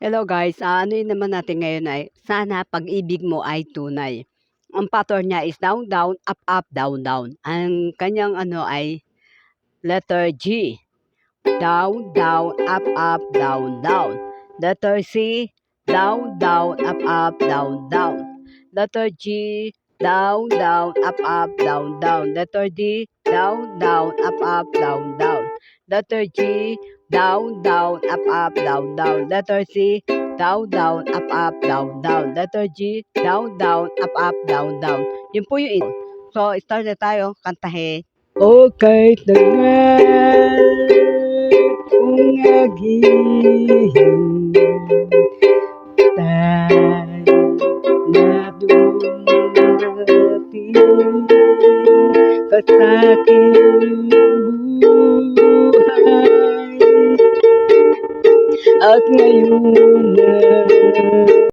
Hello guys, ano yun naman natin ngayon ay sana pag-ibig mo ay tunay. Ang pattern niya is down, down, up, up, down, down. Ang kanyang ano ay letter G. Down, down, up, up, down, down. Letter C. Down, down, up, up, down, down. Letter G. Down, down, up, up, down, down. Letter D. Down, down, up, up, down, down. Letter G. Down, down, up, up, down, down. Letter C. Down, down, up, up, down, down. Letter G. Down, down, up, up, down, down. Yun po yung So, start na tayo. Kantahin. Okay na nga kung naghihintay na dumating ka sa'king buhay at ngayon na